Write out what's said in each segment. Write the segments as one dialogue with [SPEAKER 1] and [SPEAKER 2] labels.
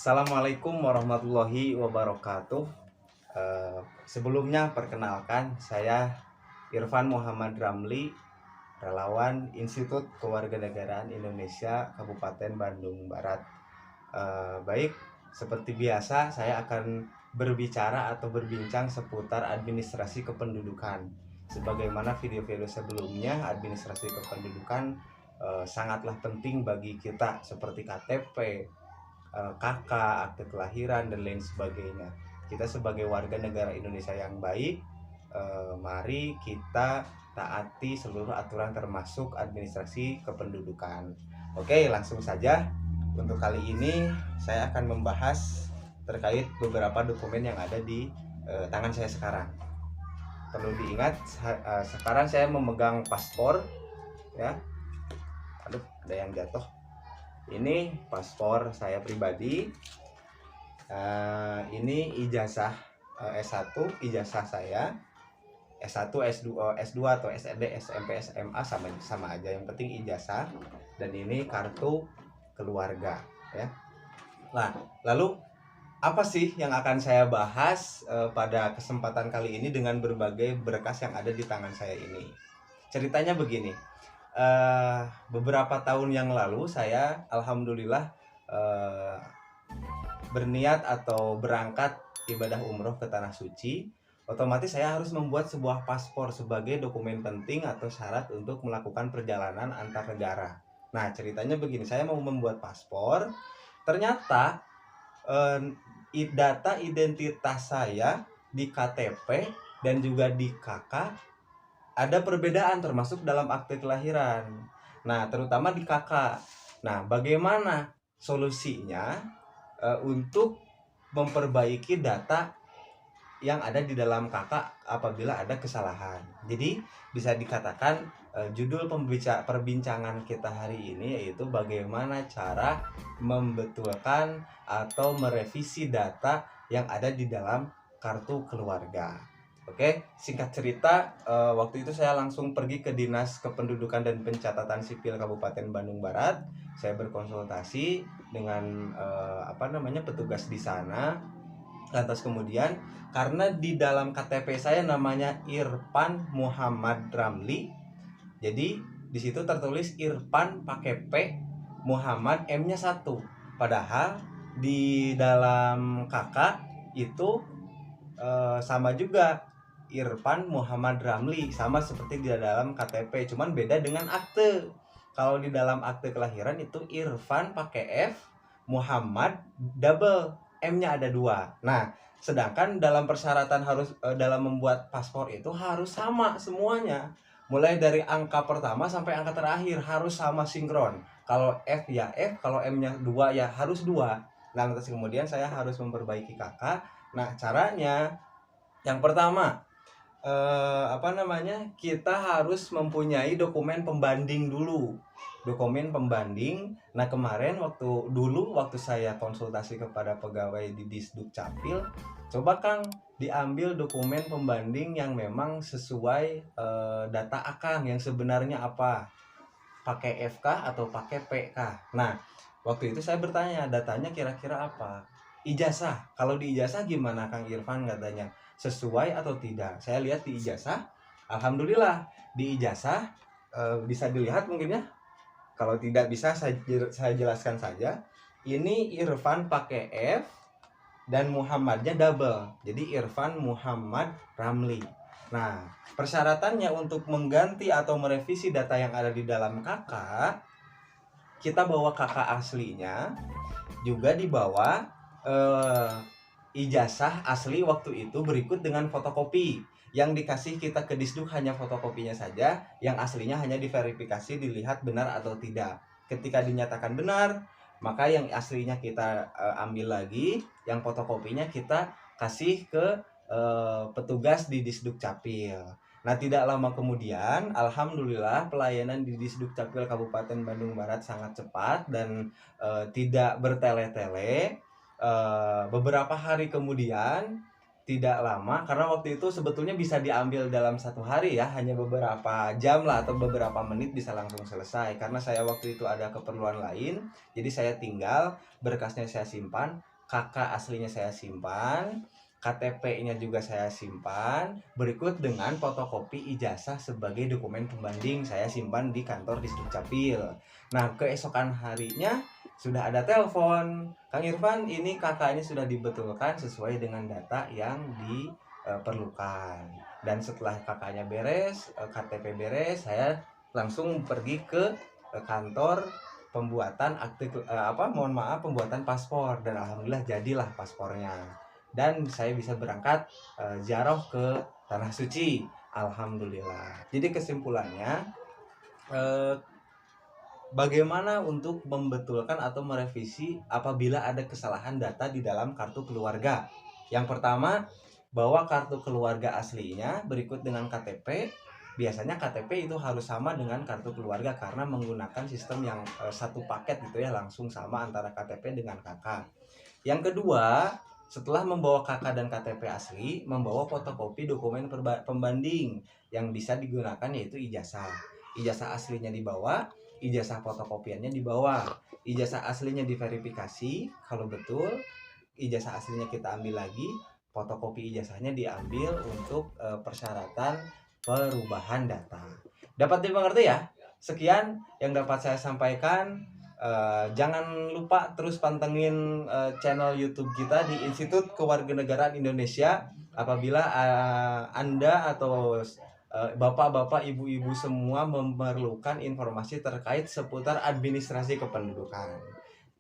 [SPEAKER 1] Assalamualaikum warahmatullahi wabarakatuh. Sebelumnya perkenalkan saya Irfan Muhammad Ramli, relawan Institut Kewarganegaraan Indonesia Kabupaten Bandung Barat. Baik, seperti biasa saya akan berbicara atau berbincang seputar administrasi kependudukan. Sebagaimana video-video sebelumnya, administrasi kependudukan sangatlah penting bagi kita seperti KTP, KK, akte kelahiran dan lain sebagainya. Kita sebagai warga negara Indonesia yang baik, mari kita taati seluruh aturan termasuk administrasi kependudukan. Oke, langsung saja. Untuk kali ini saya akan membahas terkait beberapa dokumen yang ada di tangan saya sekarang. Perlu diingat, sekarang saya memegang paspor, ya. Aduh, ada yang jatuh. Ini paspor saya pribadi. Ini ijazah S1, ijazah saya S1, S2 atau SD, SMP, SMA sama aja, yang penting ijazah. Dan ini kartu keluarga, ya. Nah, lalu apa sih yang akan saya bahas pada kesempatan kali ini dengan berbagai berkas yang ada di tangan saya ini? Ceritanya begini. Beberapa tahun yang lalu saya alhamdulillah berniat atau berangkat ibadah umroh ke Tanah Suci. Otomatis saya harus membuat sebuah paspor sebagai dokumen penting atau syarat untuk melakukan perjalanan antar negara. Nah, ceritanya begini, saya mau membuat paspor, ternyata data identitas saya di KTP dan juga di KK ada perbedaan, termasuk dalam akte kelahiran. Nah, terutama di KK. Nah, bagaimana solusinya untuk memperbaiki data yang ada di dalam KK apabila ada kesalahan? Jadi bisa dikatakan judul perbincangan kita hari ini yaitu bagaimana cara membetulkan atau merevisi data yang ada di dalam kartu keluarga. Oke, singkat cerita, waktu itu saya langsung pergi ke Dinas Kependudukan dan Pencatatan Sipil Kabupaten Bandung Barat. Saya berkonsultasi dengan petugas di sana. Lantas kemudian, karena di dalam KTP saya namanya Irfan Muhammad Ramli, jadi di situ tertulis Irfan pakai P, Muhammad M-nya 1. Padahal di dalam KK itu sama juga, Irfan Muhammad Ramli, sama seperti di dalam KTP, cuman beda dengan akte. Kalau di dalam akte kelahiran itu Irfan pakai F, Muhammad double, M-nya ada 2. Nah, sedangkan dalam persyaratan harus dalam membuat paspor itu harus sama semuanya. Mulai dari angka pertama sampai angka terakhir harus sama sinkron. Kalau F ya F, kalau M-nya 2 ya harus 2. Nah, terus kemudian saya harus memperbaiki KK. Nah, caranya yang pertama, kita harus mempunyai dokumen pembanding dulu. Dokumen pembanding. Nah, kemarin waktu saya konsultasi kepada pegawai di Disduk Capil, coba Kang diambil dokumen pembanding yang memang sesuai data Akang yang sebenarnya apa, pakai FK atau pakai PK. Nah, waktu itu saya bertanya, datanya kira-kira apa? Ijazah. Kalau di ijazah gimana Kang Irfan, katanya sesuai atau tidak? Saya lihat di ijazah, alhamdulillah di ijazah bisa dilihat mungkin ya. Kalau tidak bisa saya jelaskan saja. Ini Irfan pakai F dan Muhammadnya double. Jadi Irfan Muhammad Ramli. Nah, persyaratannya untuk mengganti atau merevisi data yang ada di dalam KK, kita bawa KK aslinya, juga dibawa ijazah asli waktu itu berikut dengan fotokopi. Yang dikasih kita ke Disduk hanya fotokopinya saja, yang aslinya hanya diverifikasi, dilihat benar atau tidak. Ketika dinyatakan benar, maka yang aslinya kita ambil lagi, yang fotokopinya kita kasih ke petugas di Disduk Capil. Nah, tidak lama kemudian, alhamdulillah pelayanan di Disduk Capil Kabupaten Bandung Barat sangat cepat dan tidak bertele-tele. Beberapa hari kemudian, tidak lama, karena waktu itu sebetulnya bisa diambil dalam 1 hari ya, hanya beberapa jam lah atau beberapa menit bisa langsung selesai. Karena saya waktu itu ada keperluan lain, jadi saya tinggal, berkasnya saya simpan. kakak aslinya saya simpan, KTP-nya juga saya simpan, berikut dengan fotokopi ijazah sebagai dokumen pembanding saya simpan di kantor Disdukcapil. Nah, keesokan harinya sudah ada telepon, Kang Irfan, ini kakaknya sudah dibetulkan sesuai dengan data yang diperlukan. Dan setelah kakaknya beres, KTP beres, saya langsung pergi ke kantor pembuatan pembuatan paspor, dan alhamdulillah jadilah paspornya, dan saya bisa berangkat ziarah ke tanah suci, alhamdulillah. Jadi kesimpulannya, eh, bagaimana untuk membetulkan atau merevisi apabila ada kesalahan data di dalam kartu keluarga. Yang pertama, bahwa kartu keluarga aslinya berikut dengan KTP. Biasanya KTP itu harus sama dengan kartu keluarga karena menggunakan sistem yang satu paket gitu ya, langsung sama antara KTP dengan KK. Yang kedua, setelah membawa KK dan KTP asli, membawa fotokopi dokumen pembanding yang bisa digunakan, yaitu ijazah. Ijazah aslinya dibawa, ijazah fotokopiannya dibawa. Ijazah aslinya diverifikasi, kalau betul ijazah aslinya kita ambil lagi, fotokopi ijazahnya diambil untuk persyaratan perubahan data. Dapat dimengerti ya? Sekian yang dapat saya sampaikan. Jangan lupa terus pantengin channel YouTube kita di Institut Kewarganegaraan Indonesia. Apabila Anda atau bapak-bapak, ibu-ibu semua memerlukan informasi terkait seputar administrasi kependudukan,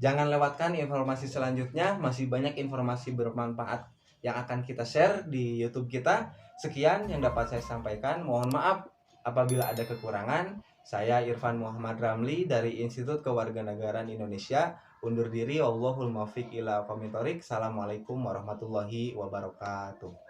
[SPEAKER 1] jangan lewatkan informasi selanjutnya. Masih banyak informasi bermanfaat yang akan kita share di YouTube kita. Sekian yang dapat saya sampaikan. Mohon maaf apabila ada kekurangan. Saya Irfan Muhammad Ramli dari Institut Kewarganegaraan Indonesia undur diri. Wallahul muwaffiq ila aqwamit thoriq. Assalamualaikum warahmatullahi wabarakatuh.